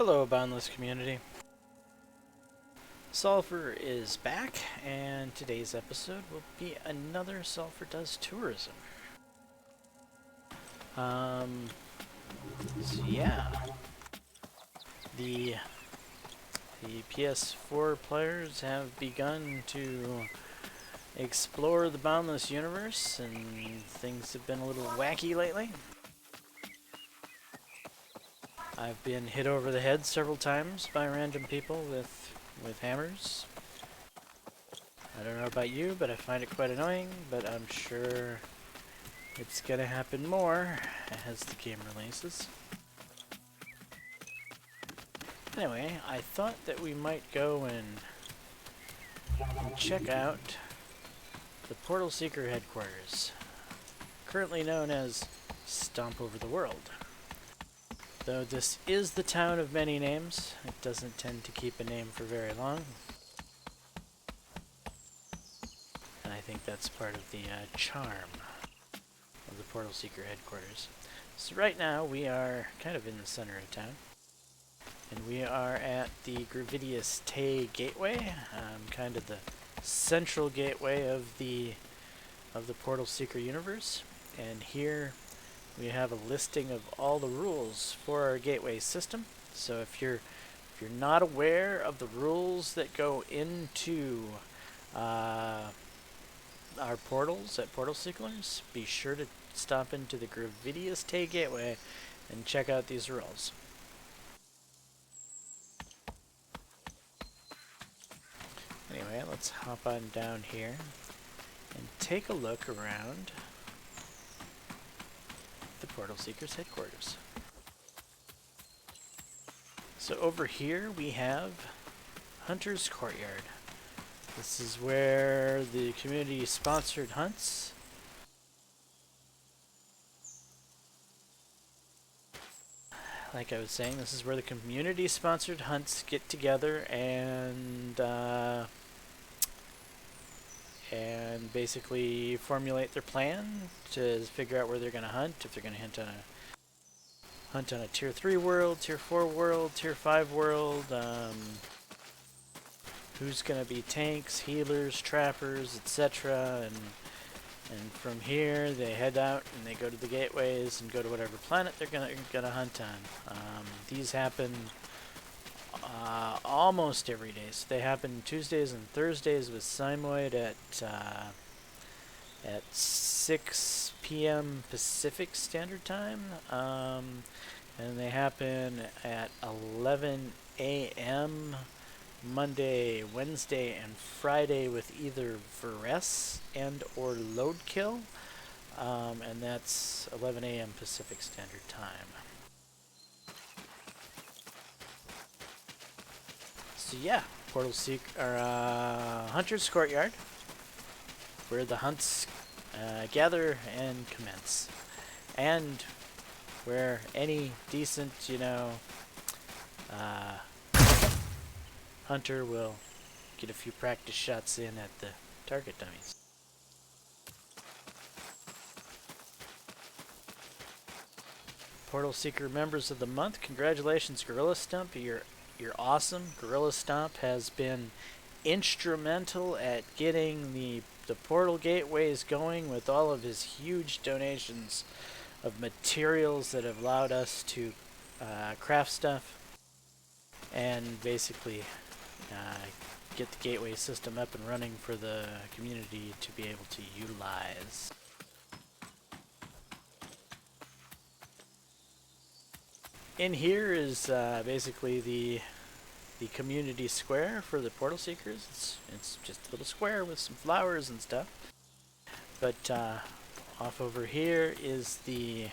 Hello, Boundless community. Sulfur is back, and today's episode will be another Sulfur Does Tourism. So yeah, the PS4 players have begun to explore the Boundless universe, and things have been a little wacky lately. I've been hit over the head several times by random people with hammers. I don't know about you, but I find it quite annoying, but I'm sure it's gonna happen more as the game releases. Anyway, I thought that we might go and check out the Portal Seeker headquarters, currently known as Stomp Over the World. Though this is the town of many names, it doesn't tend to keep a name for very long. And I think that's part of the charm of the Portal Seeker headquarters. So right now we are kind of in the center of town. And we are at the Gravidius Tay Gateway, kind of the central gateway of the Portal Seeker universe. And here we have a listing of all the rules for our gateway system. So if you're not aware of the rules that go into our portals at Portal Seekers, be sure to stop into the Gravidius Tay Gateway and check out these rules. Anyway, let's hop on down here and take a look around the Portal Seekers headquarters. So over here we have Hunter's Courtyard. This is where the community sponsored hunts like I was saying, this is where the community sponsored hunts get together and basically formulate their plan to figure out where they're going to hunt, if they're going to hunt on a tier 3 world, tier 4 world, tier 5 world, who's going to be tanks, healers, trappers, etc. And from here they head out and they go to the gateways and go to whatever planet they're gonna hunt on. These happen almost every day. So they happen Tuesdays and Thursdays with Simoid at 6 p.m. Pacific Standard Time, and they happen at 11 a.m. Monday, Wednesday, and Friday with either Varese and or Loadkill, and that's 11 a.m. Pacific Standard Time. So yeah, Hunter's Courtyard, where the hunts gather and commence, and where any decent, hunter will get a few practice shots in at the target dummies. Portal Seeker members of the month, congratulations, Gorilla Stump. You're awesome. Gorilla Stump has been instrumental at getting the portal gateways going with all of his huge donations of materials that have allowed us to craft stuff and basically get the gateway system up and running for the community to be able to utilize. In here is basically the community square for the Portal Seekers. It's just a little square with some flowers and stuff. But off over here is the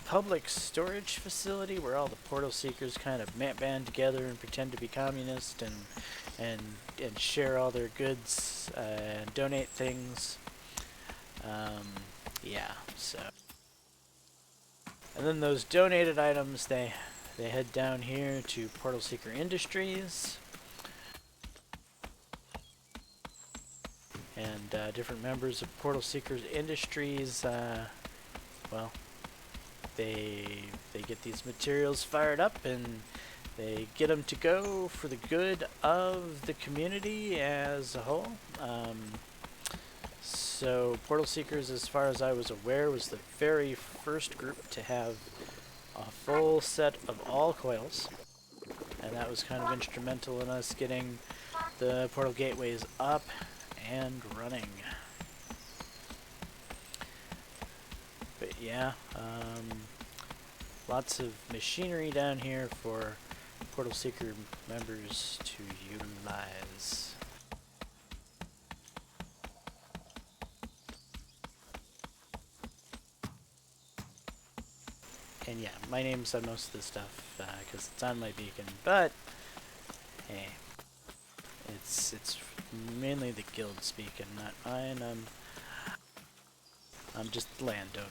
public storage facility where all the Portal Seekers kind of band together and pretend to be communist and share all their goods and donate things. Yeah, so. And then those donated items, they head down here to Portal Seeker Industries. And different members of Portal Seekers Industries, well, they get these materials fired up and they get them to go for the good of the community as a whole. So Portal Seekers, as far as I was aware, was the very first group to have a full set of all coils, and that was kind of instrumental in us getting the portal gateways up and running. But yeah, lots of machinery down here for Portal Seeker members to utilize. And yeah, my name's on most of this stuff because it's on my beacon, but hey, it's mainly the guild's beacon, not mine. I'm just the landowner.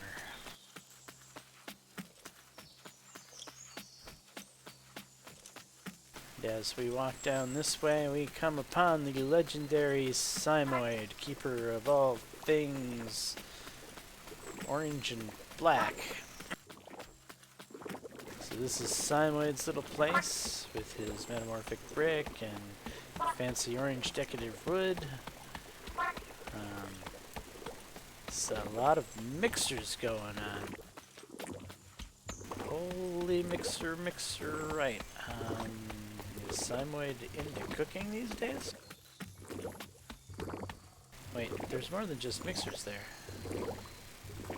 And as we walk down this way, we come upon the legendary Simoid, keeper of all things orange and black. So this is Simoid's little place with his metamorphic brick and fancy orange decorative wood. So a lot of mixers going on. Holy mixer, right. Is Simoid into cooking these days? Wait, there's more than just mixers there.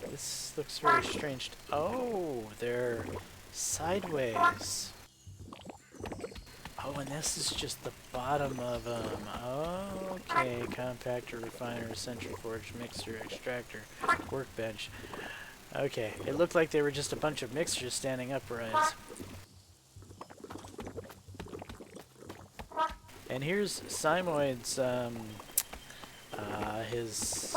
This looks very strange. Oh, they're sideways. Oh, and this is just the bottom of them. Okay, compactor, refiner, centriforge, mixer, extractor, workbench. Okay, it looked like they were just a bunch of mixers standing upright. And here's Simoid's, his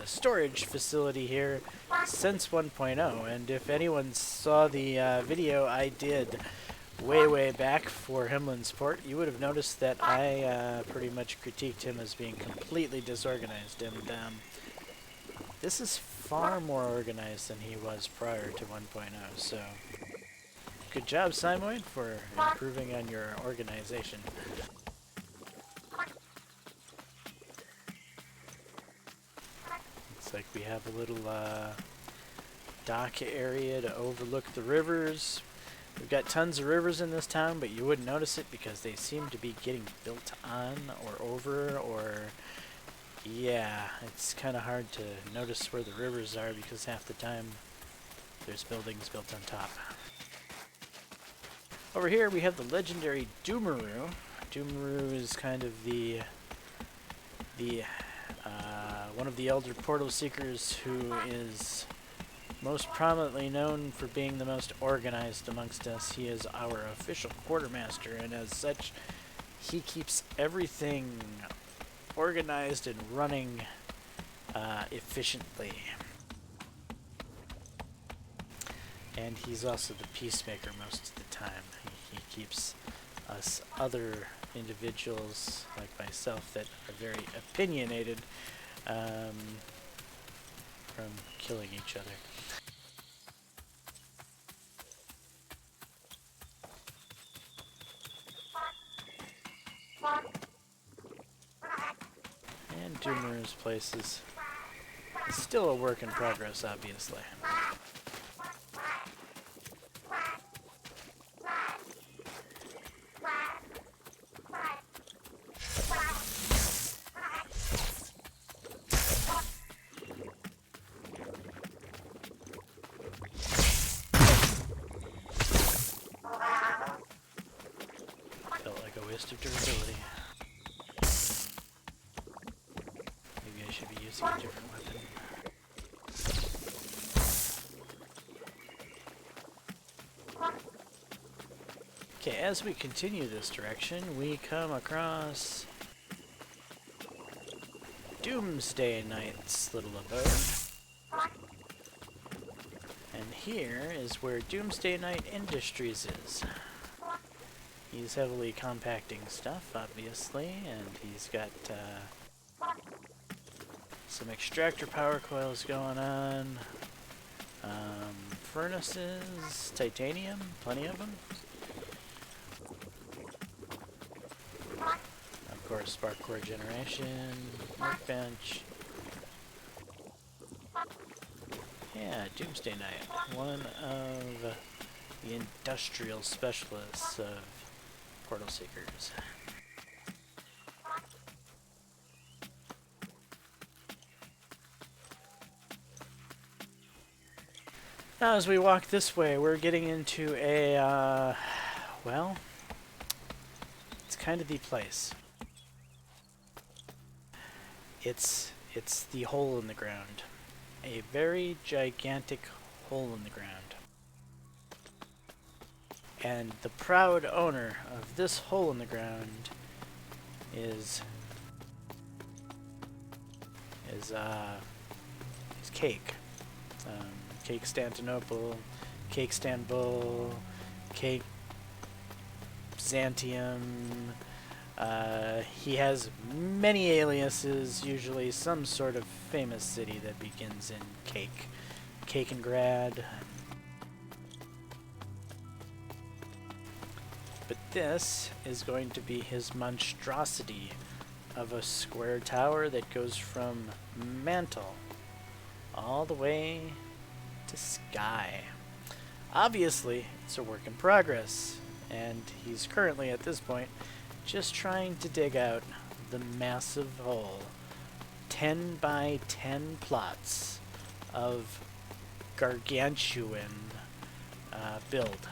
storage facility here since 1.0, and if anyone saw the video I did way back for Himlin's Port, you would have noticed that I pretty much critiqued him as being completely disorganized, and this is far more organized than he was prior to 1.0, so good job, Simoid, for improving on your organization. Looks like we have a little dock area to overlook the rivers. We've got tons of rivers in this town, but you wouldn't notice it because they seem to be getting built on or over, or yeah, it's kind of hard to notice where the rivers are because half the time there's buildings built on top. Over here we have the legendary Doomaroo. Doomaroo is kind of the one of the elder portal seekers who is most prominently known for being the most organized amongst us. He is our official quartermaster, and as such, he keeps everything organized and running efficiently. And he's also the peacemaker most of the time. He keeps us other individuals like myself that are very opinionated from killing each other. And Doomer's place is still a work in progress, obviously. Felt like a waste of durability. Maybe I should be using a different weapon. Okay, as we continue this direction, we come across Doomsday Knight's little abode. And here is where Doomsday Knight Industries is. He's heavily compacting stuff, obviously, and he's got Some extractor power coils going on. Furnaces, titanium, plenty of them. Of course, spark core generation, workbench. Yeah, Doomsday Knight, one of the industrial specialists of Portal Seekers. Now, as we walk this way, we're getting into a, well, it's kind of the place. It's the hole in the ground. A very gigantic hole in the ground. And the proud owner of this hole in the ground is Cake. Cake Stantinople, Cake Stanbul, Cake Xantium. He has many aliases, usually some sort of famous city that begins in Cake. Cakengrad. But this is going to be his monstrosity of a square tower that goes from mantle all the way to sky. Obviously, it's a work in progress, and he's currently at this point just trying to dig out the massive hole. 10 by 10 plots of gargantuan build.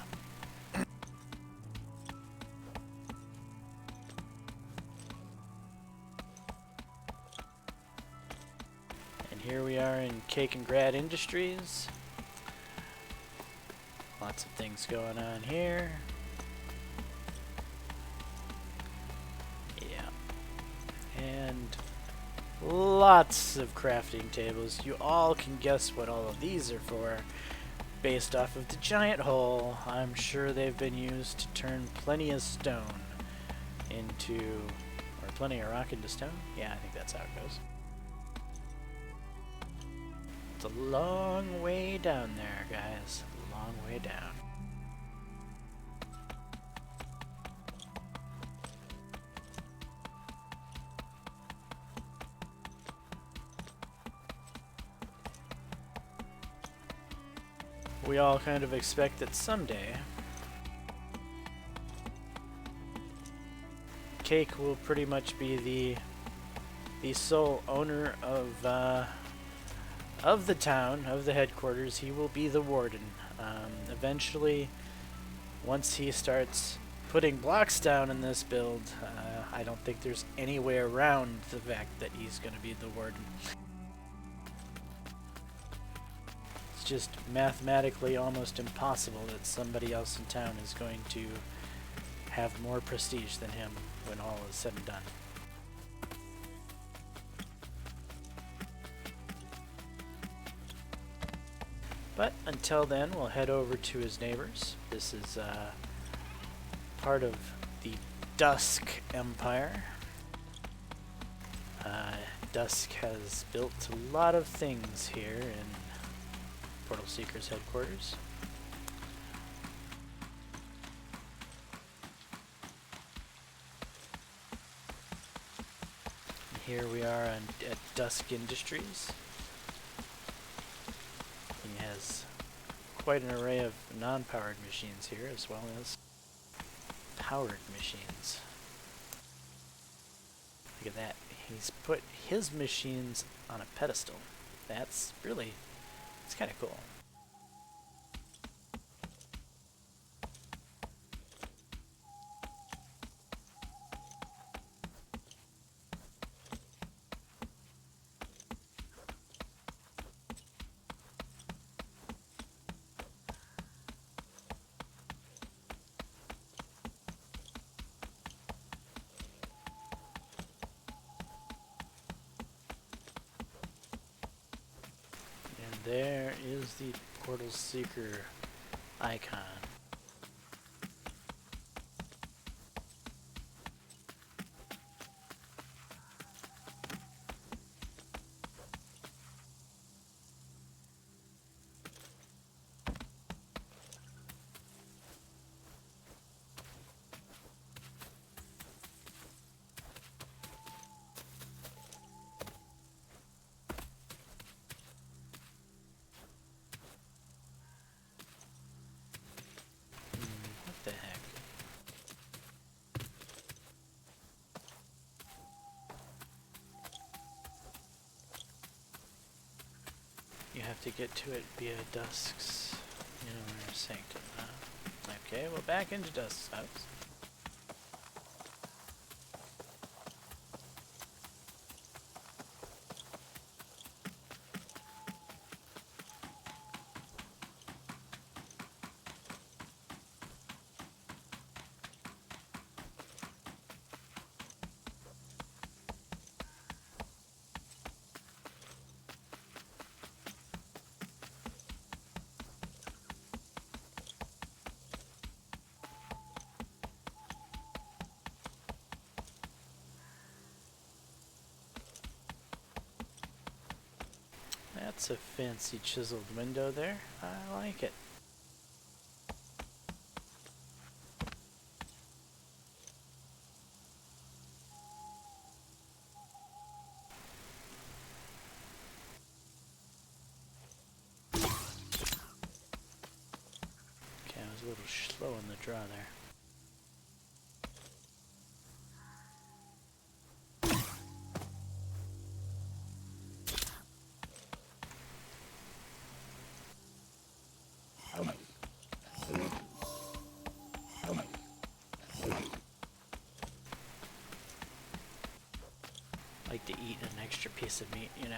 And here we are in Cakengrad Industries. Lots of things going on here. And lots of crafting tables. You all can guess what all of these are for based off of the giant hole. I'm sure they've been used to turn plenty of stone into, or plenty of rock into stone. Yeah, I think that's how it goes. It's a long way down there, guys. A long way down. We all kind of expect that someday Cake will pretty much be the sole owner of the town, of the headquarters. He will be the warden. Eventually, once he starts putting blocks down in this build, I don't think there's any way around the fact that he's going to be the warden. It's just mathematically almost impossible that somebody else in town is going to have more prestige than him when all is said and done. But until then, we'll head over to his neighbors. This is part of the Dusk Empire. Dusk has built a lot of things here in Portal Seekers headquarters. And here we are at Dusk Industries. He has quite an array of non-powered machines here, as well as powered machines. Look at that. He's put his machines on a pedestal. That's really, it's kind of cool. There is the Portal Seeker icon. You have to get to it via Dusk's inner sanctum. Okay, well, back into Dusk's house. That's a fancy chiseled window there. I like it. Okay, I was a little slow on the draw there. Like to eat an extra piece of meat, you know.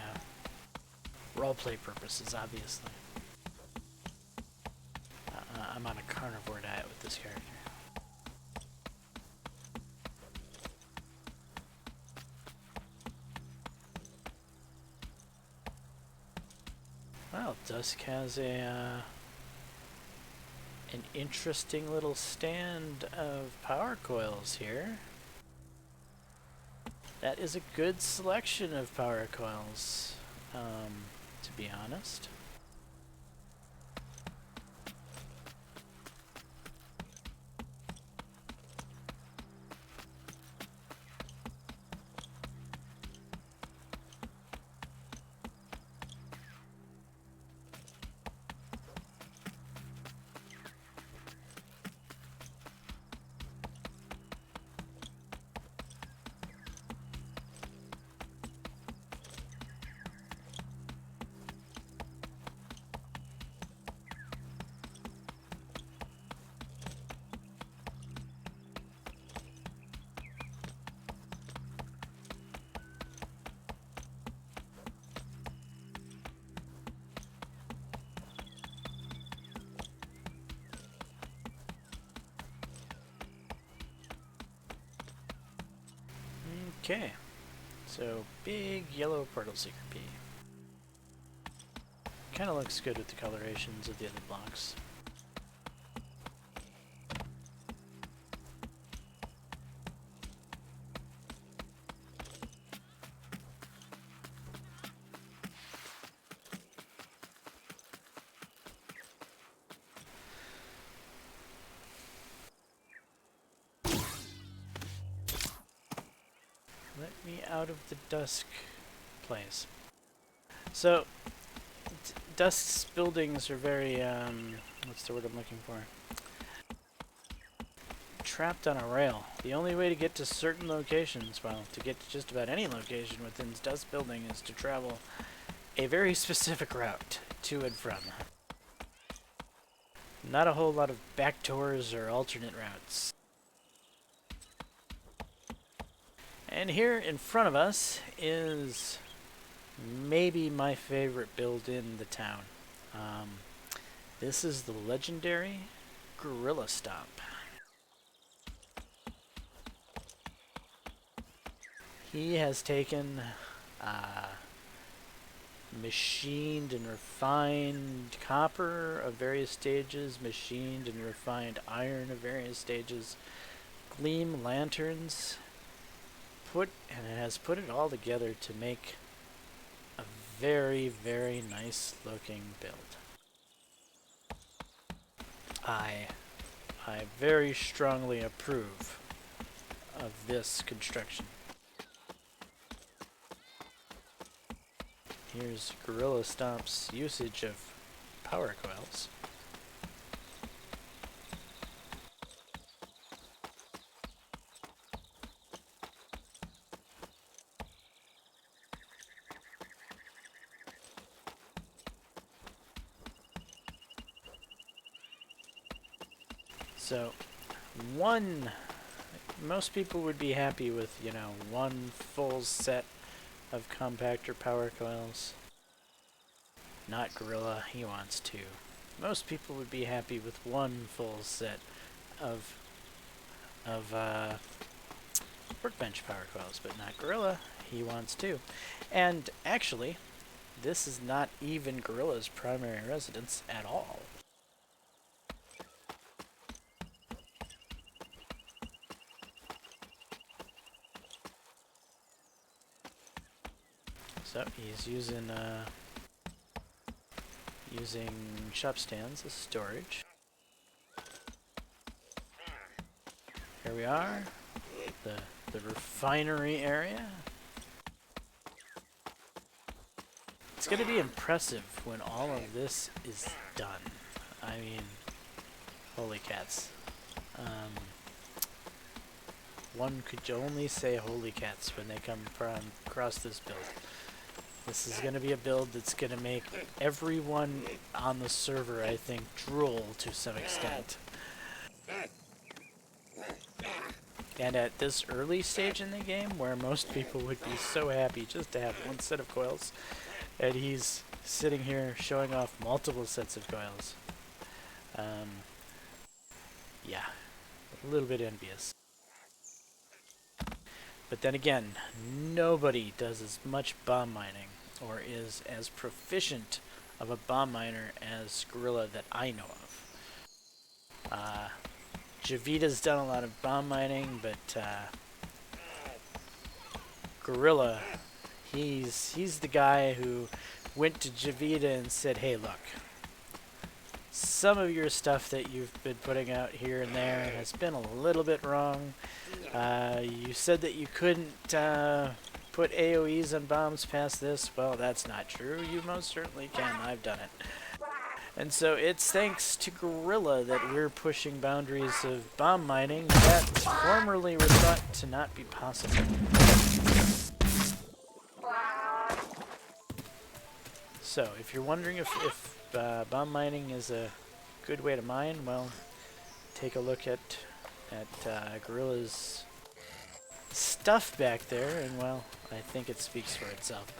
Roleplay purposes, obviously. I'm on a carnivore diet with this character. Well, Dusk has an interesting little stand of power coils here. That is a good selection of power coils, to be honest. Okay, so big yellow portal seeker P. Kind of looks good with the colorations of the other blocks. Let me out of the Dusk place. So, Dusk's buildings are very, what's the word I'm looking for? Trapped on a rail. The only way to get to certain locations, well, to get to just about any location within Dusk's building is to travel a very specific route to and from. Not a whole lot of back doors or alternate routes. And here in front of us is maybe my favorite build in the town. This is the legendary Gorilla Stomp. He has taken machined and refined copper of various stages, machined and refined iron of various stages, gleam lanterns, and it has put it all together to make a very, very nice looking build. I very strongly approve of this construction. Here's Gorilla Stomp's usage of power coils. So, most people would be happy with, you know, one full set of compactor power coils. Not Gorilla, he wants two. Most people would be happy with one full set of workbench power coils, but not Gorilla, he wants two. And actually, this is not even Gorilla's primary residence at all. So he's using shop stands as storage. Here we are, the refinery area. It's going to be impressive when all of this is done. I mean, holy cats. One could only say holy cats when they come across this build. This is going to be a build that's going to make everyone on the server, I think, drool to some extent. And at this early stage in the game, where most people would be so happy just to have one set of coils, and he's sitting here showing off multiple sets of coils. Yeah, a little bit envious. But then again, nobody does as much bomb mining, or is as proficient of a bomb miner as Gorilla that I know of. Javita's done a lot of bomb mining, but Gorilla, he's the guy who went to Javita and said, hey, look, some of your stuff that you've been putting out here and there has been a little bit wrong. You said that you couldn't put AoEs on bombs past this. Well, that's not true. You most certainly can. I've done it. And so it's thanks to Gorilla that we're pushing boundaries of bomb mining that formerly were thought to not be possible. So, if you're wondering if bomb mining is a good way to mine, well, take a look at Gorilla's stuff back there, and well, I think it speaks for itself.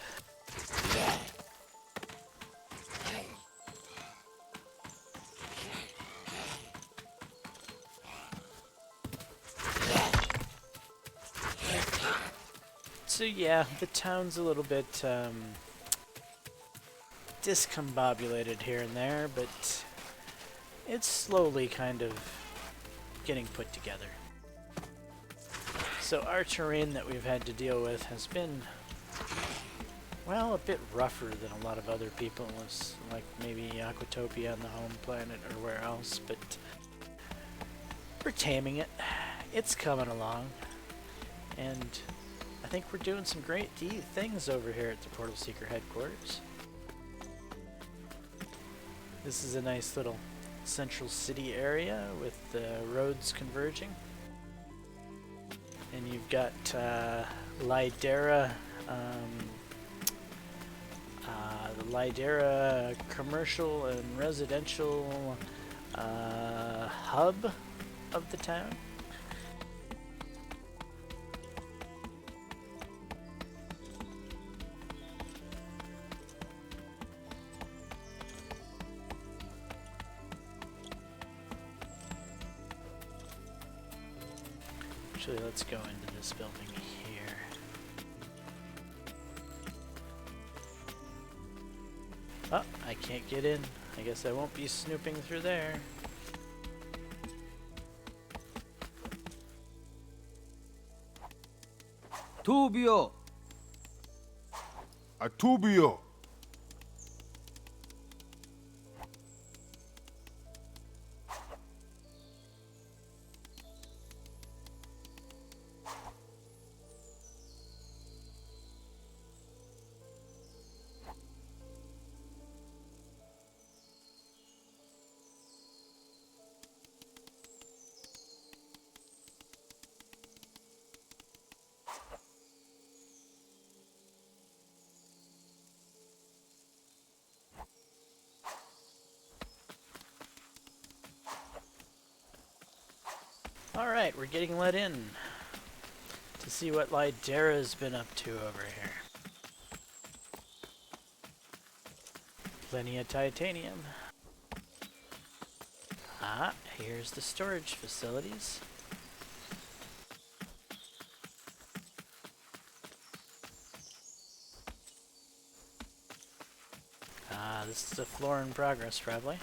So yeah, the town's a little bit discombobulated here and there, but it's slowly kind of getting put together. So our terrain that we've had to deal with has been, well, a bit rougher than a lot of other people's, like maybe Aquatopia on the home planet or where else, but we're taming it. It's coming along, and I think we're doing some great things over here at the Portal Seeker headquarters. This is a nice little central city area with the roads converging. And you've got Lydera, the Lydera commercial and residential hub of the town. Actually, let's go into this building here. Oh, I can't get in. I guess I won't be snooping through there. Tubio! A tubio! Alright, we're getting let in to see what Lidera's been up to over here. Plenty of titanium. Ah, here's the storage facilities. Ah, this is a floor in progress, probably.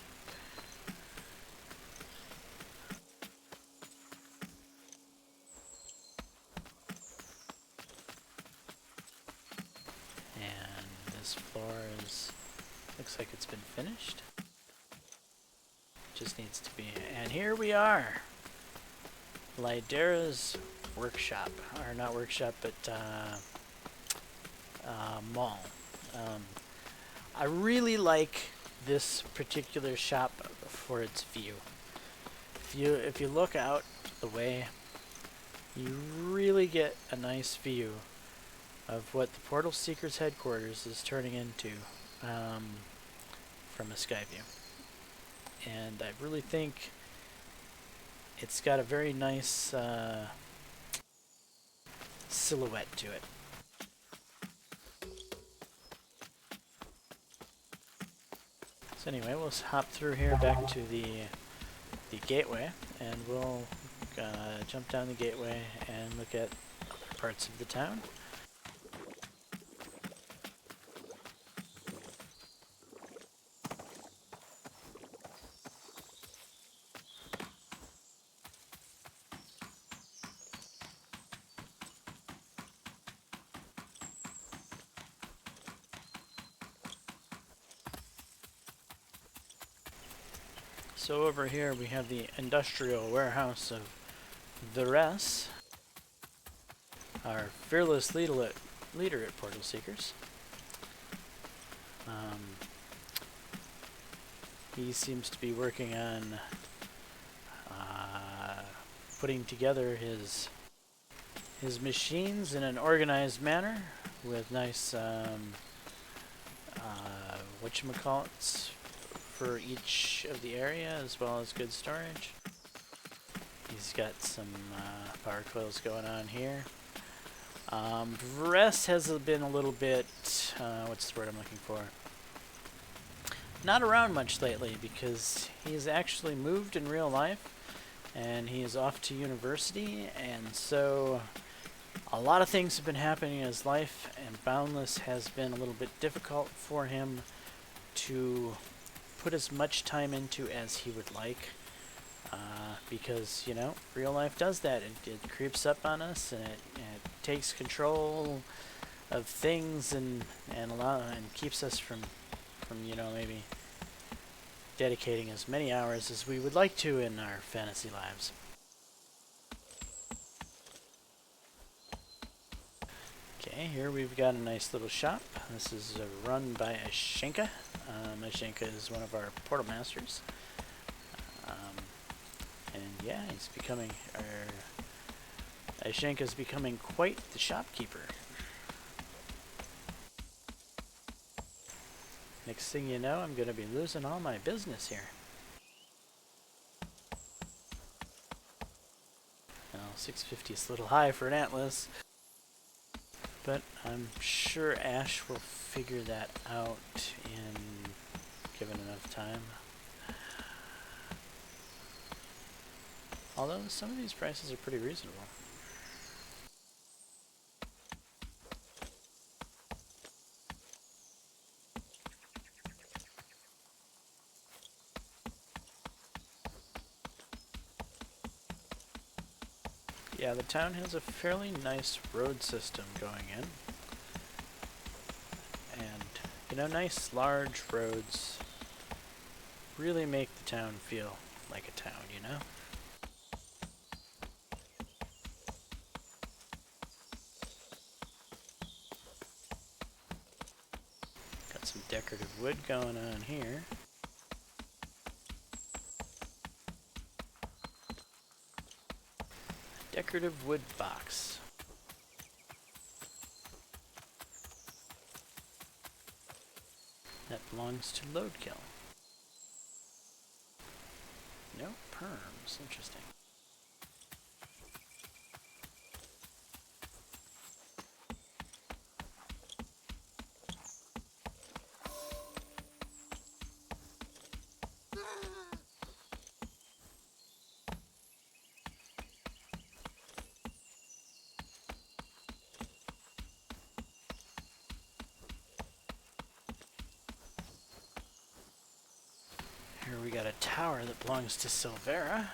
And this floor looks like it's been finished. Just needs to be, and here we are. Lidera's workshop, or not workshop, but mall. I really like this particular shop for its view. If you look out the way, you really get a nice view of what the Portal Seekers headquarters is turning into from a sky view. And I really think it's got a very nice silhouette to it. So anyway, we'll hop through here back to the gateway, and we'll jump down the gateway and look at parts of the town. So over here we have the industrial warehouse of the rest, our fearless leader at Portal Seekers. He seems to be working on putting together his machines in an organized manner with nice whatchamacallits for each of the area, as well as good storage. He's got some power coils going on here. Vrest has been a little bit, what's the word I'm looking for? Not around much lately, because he's actually moved in real life, and he is off to university, and so a lot of things have been happening in his life, and Boundless has been a little bit difficult for him to put as much time into as he would like, because, you know, real life does that. It creeps up on us, and it takes control of things, and keeps us from you know, maybe dedicating as many hours as we would like to in our fantasy lives. Okay, here we've got a nice little shop. This is run by Ashenka. Ashenka is one of our portal masters. And yeah, he's becoming, Ashenka's becoming quite the shopkeeper. Next thing you know, I'm going to be losing all my business here. Well, 650 is a little high for an Atlas, but I'm sure Ash will figure that out in given enough time. Although some of these prices are pretty reasonable. Yeah, the town has a fairly nice road system going in. And, you know, nice large roads really make the town feel like a town, you know? Got some decorative wood going on here. Decorative wood box. That belongs to Loadkill. No perms, interesting. Here we got a tower that belongs to Silvera.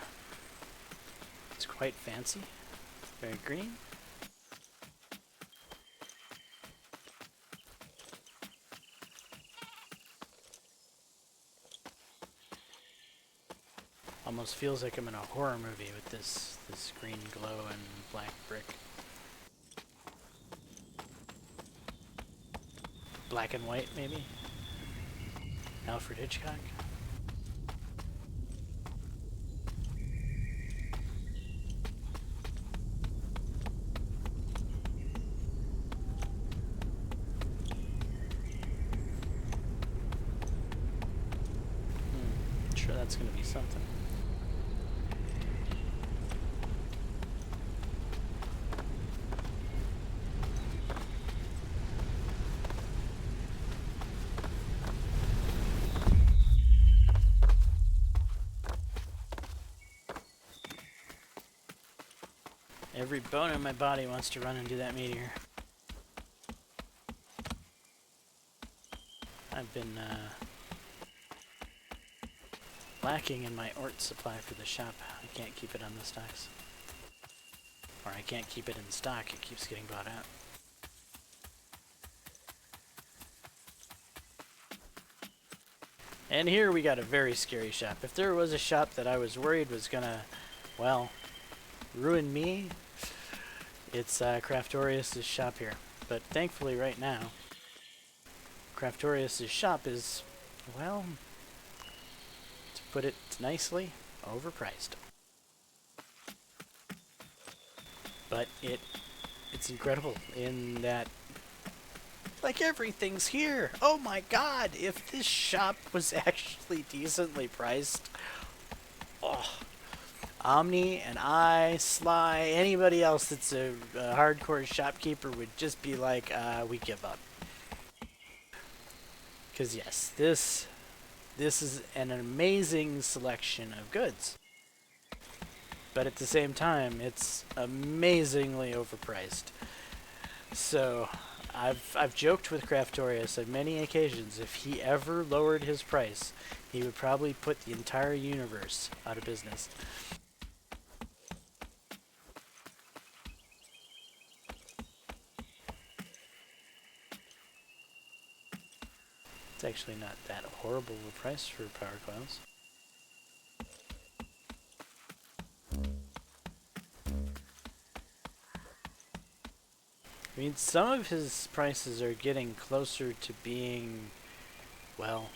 It's quite fancy. Very green. Almost feels like I'm in a horror movie with this green glow and black brick. Black and white, maybe? Alfred Hitchcock? Sure that's gonna be something. Every bone in my body wants to run and do that meteor. I've been lacking in my ort supply for the shop. I can't keep it on the stocks. Or I can't keep it in stock, it keeps getting bought out. And here we got a very scary shop. If there was a shop that I was worried was gonna, well, ruin me, it's Craftorius' shop here. But thankfully right now, Craftorius' shop is, well, to put it nicely, overpriced. But it's incredible in that, like, everything's here. Oh my god, if this shop was actually decently priced, oh, Omni and I, Sly, anybody else that's a hardcore shopkeeper would just be like, we give up. Because yes, this is an amazing selection of goods. But at the same time, it's amazingly overpriced. So I've joked with Craftorius on many occasions, if he ever lowered his price, he would probably put the entire universe out of business. It's actually not that horrible of a price for power coils. I mean, some of his prices are getting closer to being, well,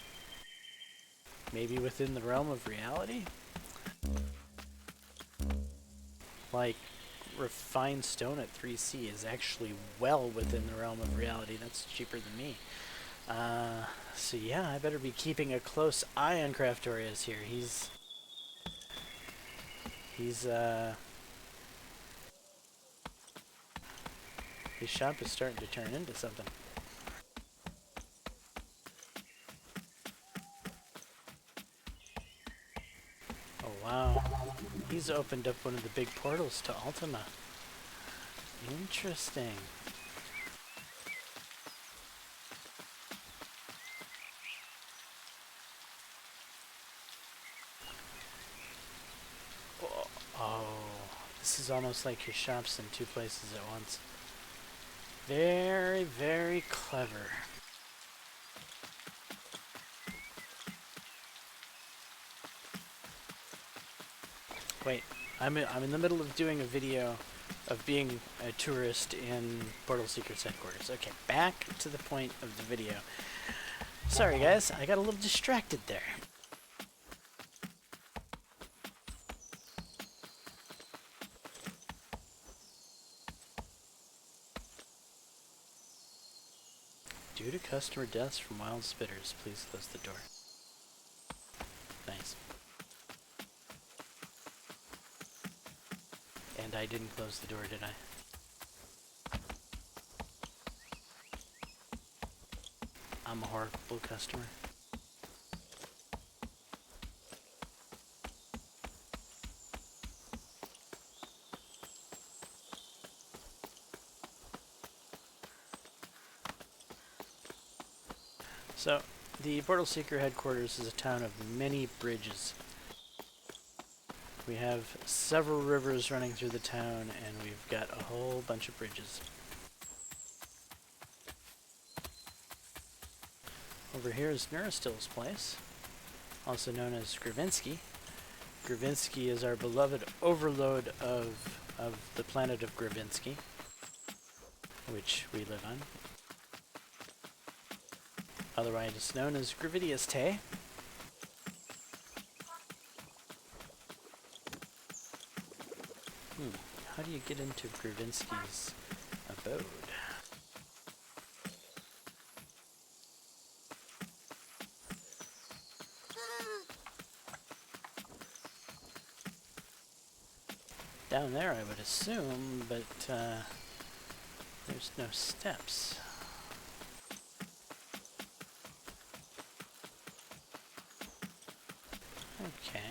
maybe within the realm of reality? Like, refined stone at 3C is actually well within the realm of reality. That's cheaper than me. So yeah, I better be keeping a close eye on Craftorius here. He's his shop is starting to turn into something. Oh wow, he's opened up one of the big portals to Ultima. Interesting. Oh, this is almost like his shop's in two places at once. Very, very clever. Wait, I'm in the middle of doing a video of being a tourist in Portal Secret's headquarters. Okay, back to the point of the video. Sorry guys, I got a little distracted there. Due to customer deaths from wild spitters, please close the door. Nice. And I didn't close the door, did I? I'm a horrible customer. So, The Portal Seeker headquarters is a town of many bridges. We have several rivers running through the town, and we've got a whole bunch of bridges. Over here is Nuristil's place, also known as Gravinsky. Gravinsky is our beloved overlord of the planet of Gravinsky, which we live on. Otherwise known as Gravidius Te. How do you get into Gravinsky's abode? Down there, I would assume, but there's no steps. Okay.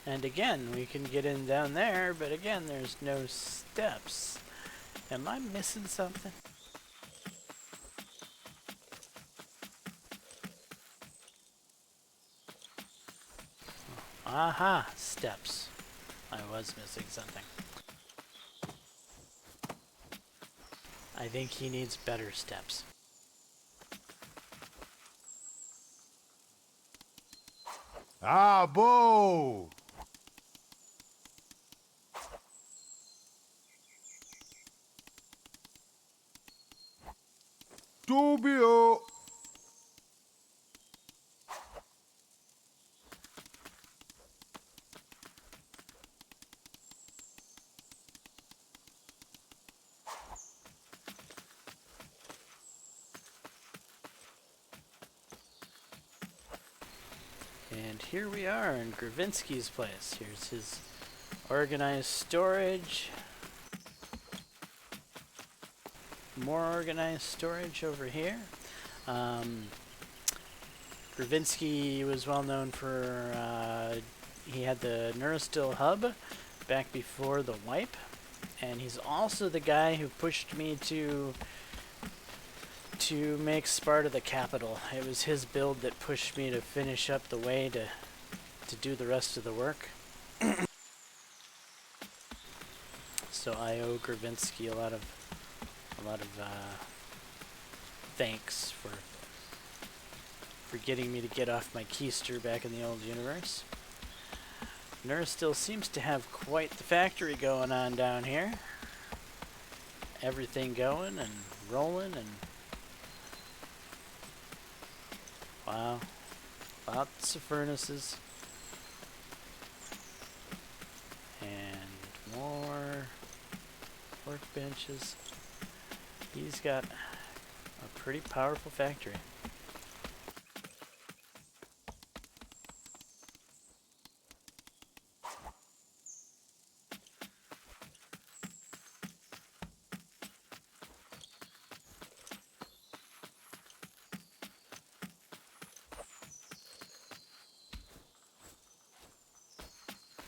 And again, we can get in down there, but again, there's no steps. Am I missing something? Aha! Steps. I was missing something. I think he needs better steps. Ah, Bo! Dubio! And here we are in Gravinsky's place. Here's his organized storage. More organized storage over here. Gravinsky was well known for, he had the Nuristil hub back before the wipe. And he's also the guy who pushed me to make Sparta the capital. It was his build that pushed me to finish up the way to do the rest of the work. So I owe Gravinsky a lot of thanks for getting me to get off my keister back in the old universe. Nuristil seems to have quite the factory going on down here. Everything going and rolling and wow, lots of furnaces and more workbenches. He's got a pretty powerful factory.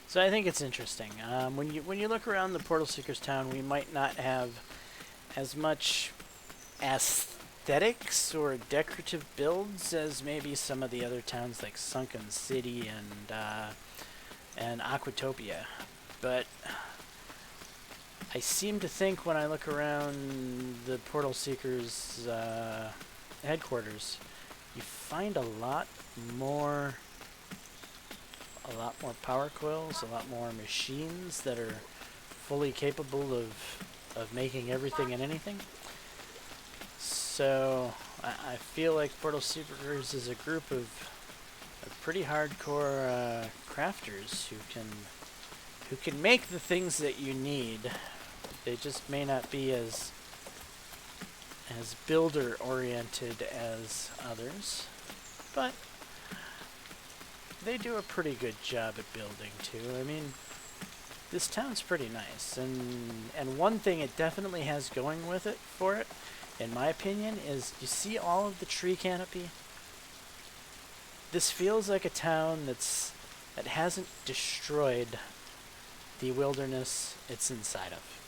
So I think it's interesting. When you look around the Portal Seekers town, we might not have as much aesthetics or decorative builds as maybe some of the other towns like Sunken City and Aquatopia. But I seem to think when I look around the Portal Seekers headquarters, you find a lot more power coils, a lot more machines that are fully capable of making everything and anything. So I feel like Portal Seekers is a group of pretty hardcore crafters who can make the things that you need. They just may not be as builder oriented as others, but they do a pretty good job at building too. I mean, this town's pretty nice, and one thing it definitely has going with it for it, in my opinion, is you see all of the tree canopy. This feels like a town that hasn't destroyed the wilderness it's inside of.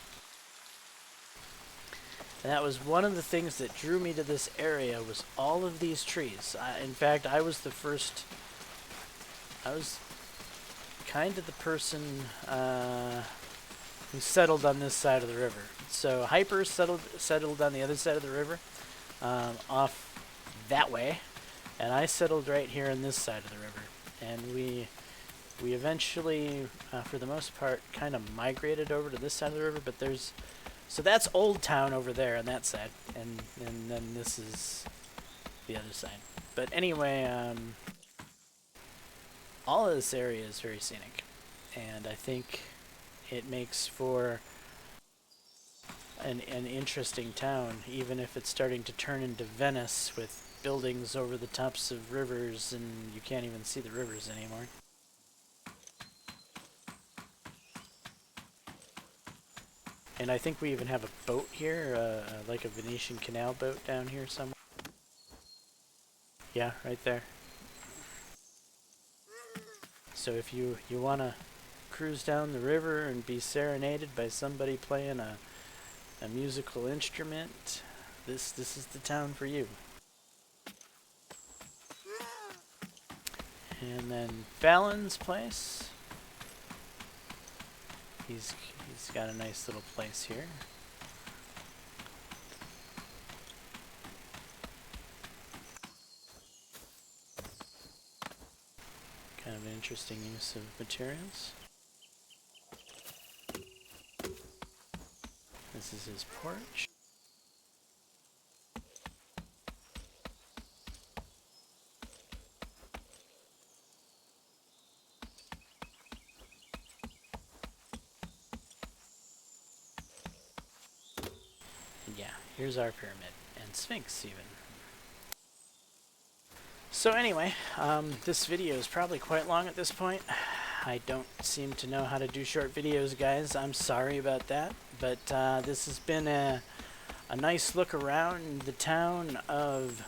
And that was one of the things that drew me to this area, was all of these trees. In fact, I was kind of the person who settled on this side of the river. So Hyper settled on the other side of the river, off that way, and I settled right here on this side of the river. And we eventually, for the most part, kind of migrated over to this side of the river. But so that's Old Town over there on that side, and then this is the other side. But anyway, all of this area is very scenic, and I think it makes for an interesting town, even if it's starting to turn into Venice with buildings over the tops of rivers and you can't even see the rivers anymore. And I think we even have a boat here, like a Venetian canal boat down here somewhere. Yeah, right there. So if you want to cruise down the river and be serenaded by somebody playing a musical instrument, this is the town for you. And then Fallon's place. He's got a nice little place here. Kind of an interesting use of materials. This is his porch. And yeah, here's our pyramid, and Sphinx even. So anyway, this video is probably quite long at this point. I don't seem to know how to do short videos, guys. I'm sorry about that. But this has been a nice look around the town of,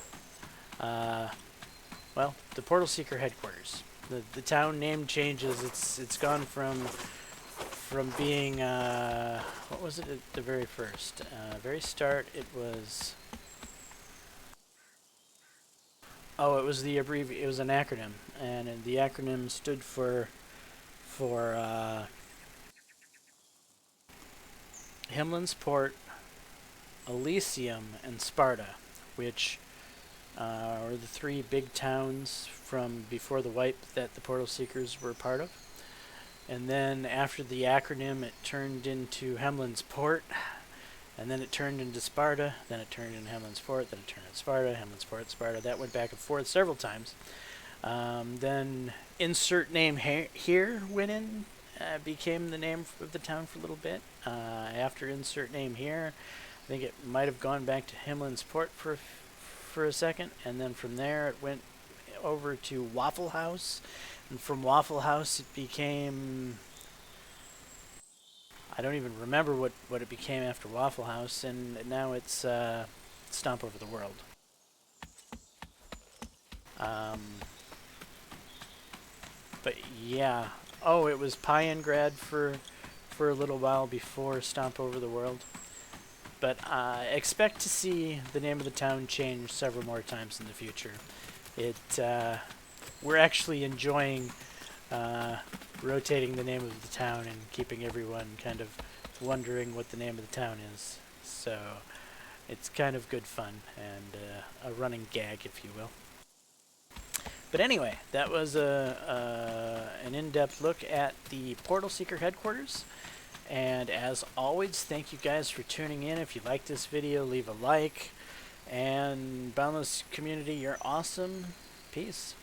well, the Portal Seeker headquarters. The town name changes. It's gone from being, what was it at the very first? Very start, it was... Oh, it was it was an acronym, and the acronym stood for Himlin's Port, Elysium, and Sparta, which were the three big towns from before the wipe that the Portal Seekers were part of. And then after the acronym, it turned into Hemlin's Port, and then it turned into Sparta, then it turned into Hemlin's Port, then it turned into Sparta, Hemlin's Port, Sparta. That went back and forth several times. Then insert name here went in, became the name of the town for a little bit. After insert name here, I think it might have gone back to Hemlin's Port for a second, and then from there it went over to Waffle House, and from Waffle House it became... I don't even remember what it became after Waffle House, and now it's Stomp Over the World. But yeah, oh, it was Pyangrad for a little while before Stomp Over the World. But expect to see the name of the town change several more times in the future. We're actually enjoying rotating the name of the town and keeping everyone kind of wondering what the name of the town is. So it's kind of good fun and a running gag, if you will. But anyway, that was an in-depth look at the Portal Seeker headquarters. And as always, thank you guys for tuning in. If you like this video, leave a like. And Boundless community, you're awesome. Peace.